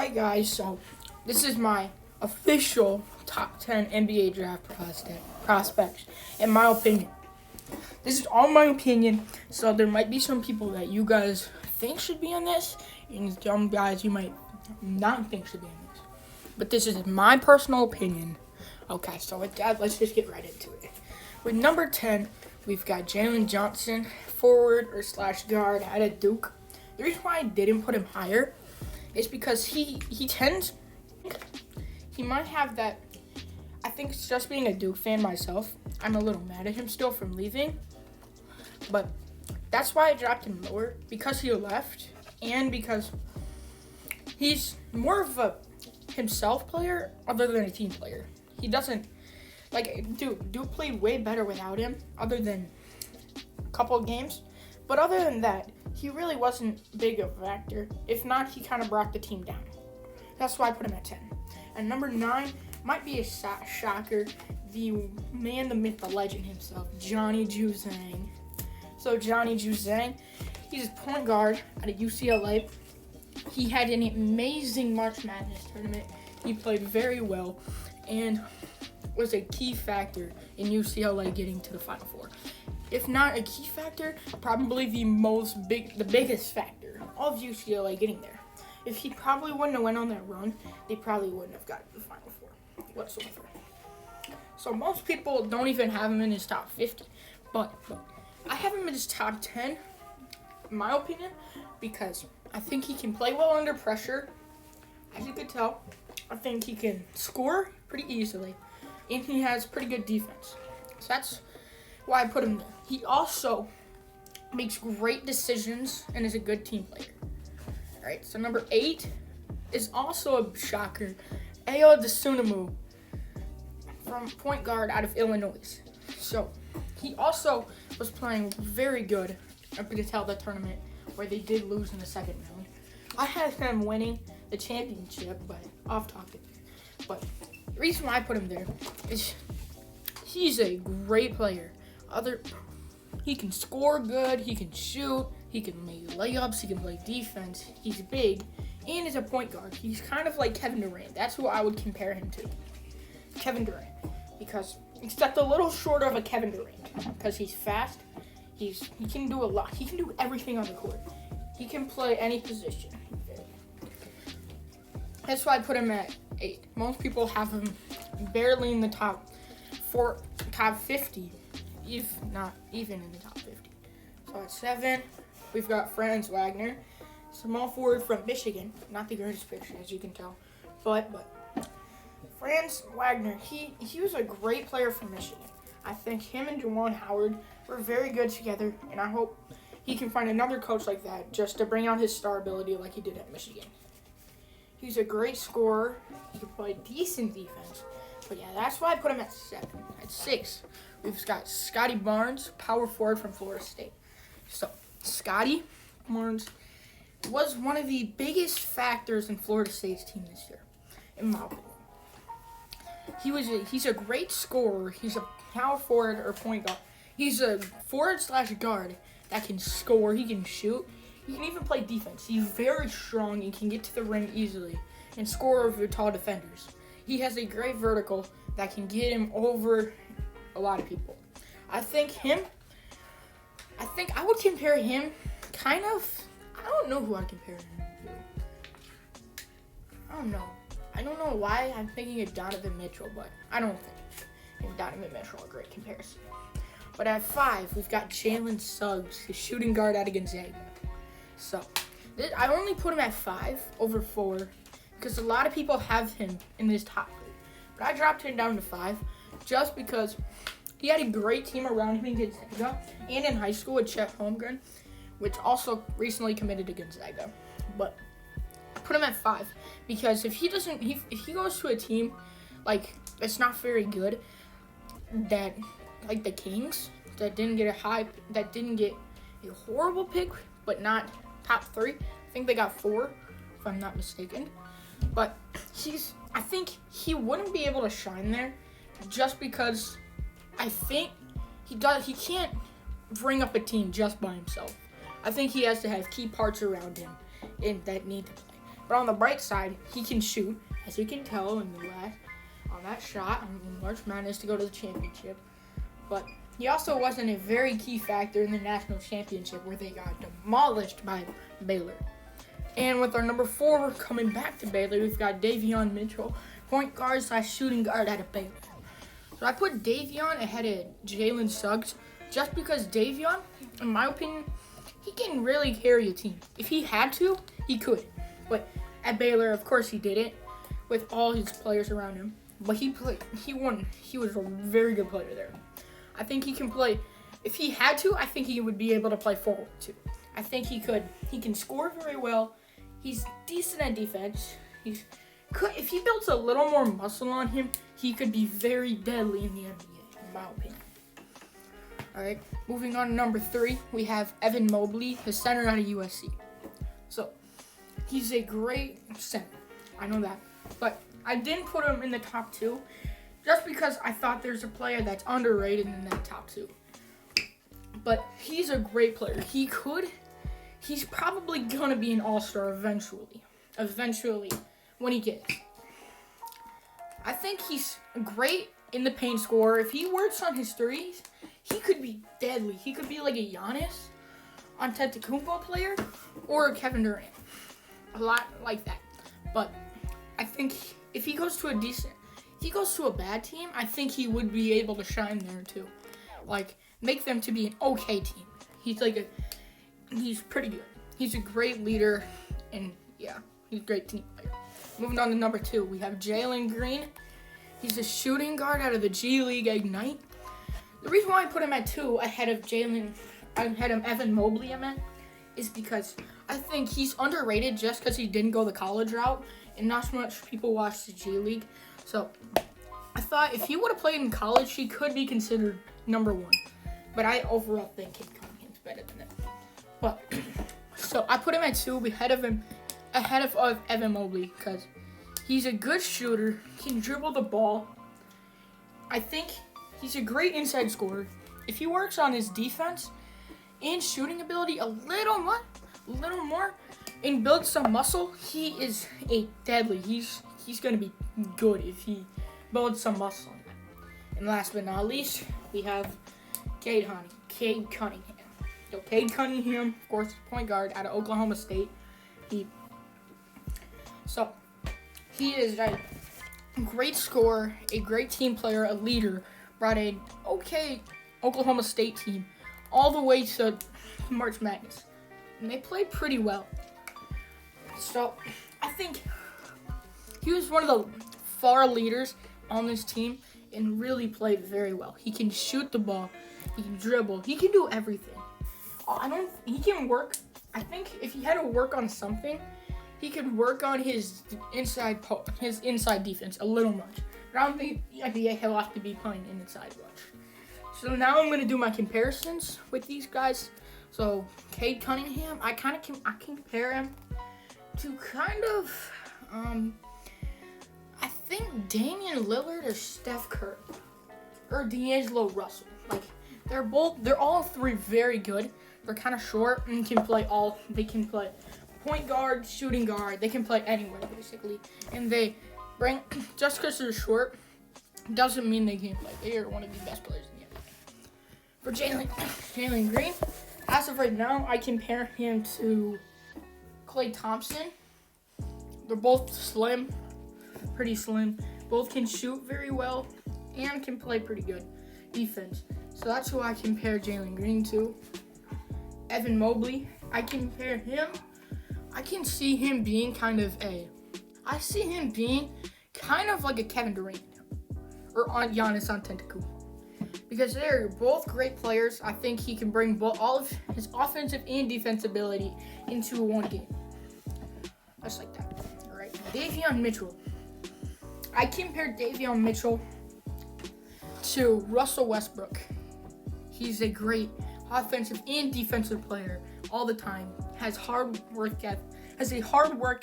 Hi guys, so this is my official top 10 NBA draft prospects, in my opinion. This is all my opinion, so there might be some people that you guys think should be on this, and some guys you might not think should be on this. But this is my personal opinion. Okay, so let's just get right into it. With number 10, we've got Jalen Johnson, forward or slash guard out of Duke. The reason why I didn't put him higher is because he might have that. I think it's just being a Duke fan myself, I'm a little mad at him still from leaving. But that's why I dropped him lower, because he left and because he's more of a himself player other than a team player. He doesn't, Duke played way better without him other than a couple of games. But other than that, he really wasn't big of a factor. If not, he kind of brought the team down. That's why I put him at 10. And number 9 might be a shocker. The man, the myth, the legend himself, Johnny Juzang. So Johnny Juzang, he's a point guard out of UCLA. He had an amazing March Madness tournament. He played very well and was a key factor in UCLA getting to the Final Four. If not a key factor, probably the biggest factor of UCLA getting there. If he probably wouldn't have went on that run, they probably wouldn't have gotten to the Final Four whatsoever. So most people don't even have him in his top 50, but I have him in his top 10, in my opinion, because I think he can play well under pressure. As you could tell, I think he can score pretty easily, and he has pretty good defense. So that's why I put him there. He also makes great decisions and is a good team player. All right, so number 8 is also a shocker. Ayo Dosunmu, from point guard out of Illinois. So he also was playing very good up until the tournament where they did lose in the second round. I had him winning the championship, but off topic. But the reason why I put him there is he's a great player. He can score good, he can shoot, he can make layups, he can play defense, he's big, and is a point guard. He's kind of like Kevin Durant. That's who I would compare him to. Kevin Durant. Because, except a little shorter of a Kevin Durant. Because he's fast, he can do a lot. He can do everything on the court. He can play any position. That's why I put him at 8. Most people have him barely in the top 50. If not even in the top 50. So at 7, we've got Franz Wagner, small forward from Michigan. Not the greatest picture, as you can tell, but Franz Wagner, he was a great player from Michigan. I think him and Juwan Howard were very good together, and I hope he can find another coach like that just to bring out his star ability like he did at Michigan. He's a great scorer. He can play decent defense. But yeah, that's why I put him at 7. At 6, we've got Scotty Barnes, power forward from Florida State. So, Scotty Barnes was one of the biggest factors in Florida State's team this year, in my opinion. He's a great scorer. He's a power forward or point guard. He's a forward slash guard that can score. He can shoot. He can even play defense. He's very strong and can get to the rim easily and score over tall defenders. He has a great vertical that can get him over a lot of people. I think I would compare him I don't know who I'd compare him to. I don't know why I'm thinking of Donovan Mitchell, but I don't think Donovan Mitchell a great comparison. But at 5, we've got Jalen Suggs, the shooting guard out of Gonzaga. So, I only put him at 5 over 4 because a lot of people have him in this top 3. But I dropped him down to 5 just because he had a great team around him in Gonzaga and in high school with Chet Holmgren, which also recently committed to Gonzaga. But I put him at 5 because if he goes to a team that's not very good, that like the Kings, that didn't get a horrible pick, but not top 3. I think they got 4, if I'm not mistaken. But I think he wouldn't be able to shine there just because I think he can't bring up a team just by himself. I think he has to have key parts around him that need to play. But on the bright side, he can shoot, as you can tell in the last on that shot on March Madness to go to the championship. But he also wasn't a very key factor in the national championship where they got demolished by Baylor. And with our number 4 coming back to Baylor, we've got Davion Mitchell, point guard / shooting guard out of Baylor. So I put Davion ahead of Jalen Suggs just because Davion, in my opinion, he can really carry a team. If he had to, he could. But at Baylor, of course, he didn't with all his players around him. But he won. He was a very good player there. I think he can play. If he had to, I think he would be able to play forward too. I think he could. He can score very well. He's decent at defense. If he builds a little more muscle on him, he could be very deadly in the NBA, in my opinion. All right, moving on to number 3, we have Evan Mobley, the center out of USC. So he's a great center. I know that. But I didn't put him in the top 2 just because I thought there's a player that's underrated in that top 2. But he's a great player. He's probably going to be an all-star eventually. When he gets. I think he's great in the paint scorer. If he works on his threes, he could be deadly. He could be like a Giannis Antetokounmpo player or a Kevin Durant. A lot like that. But I think if he goes to a bad team, I think he would be able to shine there too. Like, make them to be an okay team. He's pretty good. He's a great leader, and yeah, he's a great team player. Moving on to number 2, we have Jalen Green. He's a shooting guard out of the G League Ignite. The reason why I put him at 2 ahead of Evan Mobley, is because I think he's underrated just because he didn't go the college route, and not so much people watch the G League. So I thought if he would have played in college, he could be considered number 1. But I overall think Cade Cunningham's better than him. But so I put him at 2 ahead of Evan Mobley because he's a good shooter, can dribble the ball. I think he's a great inside scorer. If he works on his defense and shooting ability a little more, and builds some muscle, he is a deadly. He's going to be good if he builds some muscle. And last but not least, we have Cade Cunningham. So Cade Cunningham, of course, point guard out of Oklahoma State. He is a great scorer, a great team player, a leader. Brought an okay Oklahoma State team all the way to March Madness. And they played pretty well. So I think he was one of the far leaders on this team and really played very well. He can shoot the ball. He can dribble. He can do everything. He can work. I think if he had to work on something, he could work on his inside defense a little much. But I don't think he'll have to be playing inside much. So now I'm going to do my comparisons with these guys. So Cade Cunningham, I compare him to I think Damian Lillard or Steph Curry or D'Angelo Russell. Like they're all 3 very good. They're kind of short and they can play point guard, shooting guard. They can play anywhere basically. And they bring, just because they're short doesn't mean they can't play. They are one of the best players in the NBA. For Jalen Green, as of right now, I compare him to Klay Thompson. They're both slim, pretty slim. Both can shoot very well and can play pretty good defense. So that's who I compare Jalen Green to. Evan Mobley, I can see him being kind of like a Kevin Durant or Giannis Antetokounmpo. Because they're both great players. I think he can bring all of his offensive and defensive ability into one game. Just like that. All right. Davion Mitchell. I compare Davion Mitchell to Russell Westbrook. He's a great offensive and defensive player all the time. Has a hard work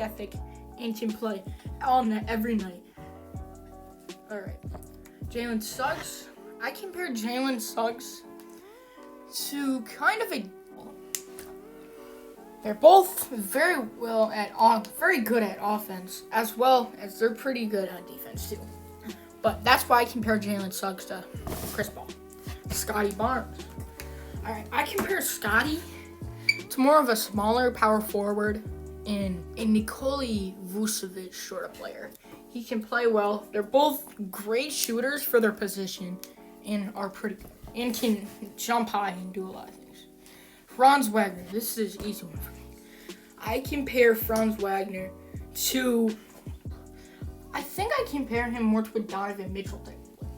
ethic, and can play all night, every night. All right. Jalen Suggs. I compare Jalen Suggs to kind of They're both very good at offense, as well as they're pretty good at defense too. But that's why I compare Jalen Suggs to Chris Paul. Scotty Barnes. All right, I compare Scotty to more of a smaller power forward and Nikola Vucevic sort of player. He can play well. They're both great shooters for their position and are pretty good and can jump high and do a lot of things. Franz Wagner. This is an easy one for me. I compare Franz Wagner to... I think I compare him more to a Donovan Mitchell type player.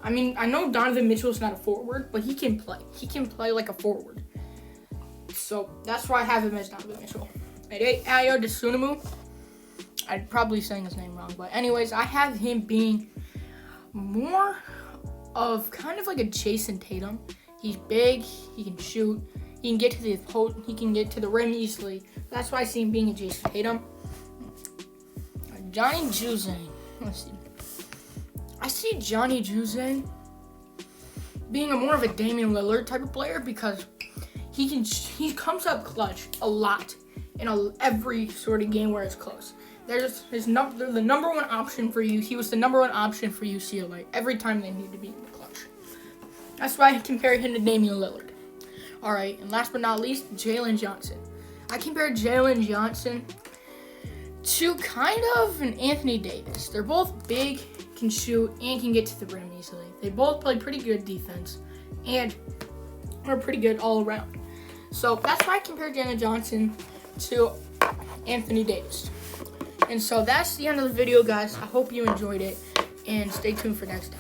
I mean, I know Donovan Mitchell is not a forward, but he can play. He can play like a forward. So that's why I have him as Donovan Mitchell. Ayo Dosunmu. I'm probably saying his name wrong, but anyways, I have him being more of kind of like a Jason Tatum. He's big. He can shoot. He can get to the rim easily. That's why I see him being a Jason Tatum. Johnny Juzang. Let's see. I see Johnny Juzang being more of a Damian Lillard type of player because he comes up clutch a lot in every sort of game where it's close. They're the number one option for you. He was the number one option for UCLA every time they needed to be in the clutch. That's why I compare him to Damian Lillard. All right, and last but not least, Jalen Johnson. I compare Jalen Johnson to kind of an Anthony Davis. They're both big, can shoot, and can get to the rim easily. They both play pretty good defense and are pretty good all around. So that's why I compare Jalen Johnson to Anthony Davis. And so that's the end of the video, guys. I hope you enjoyed it, and stay tuned for next time.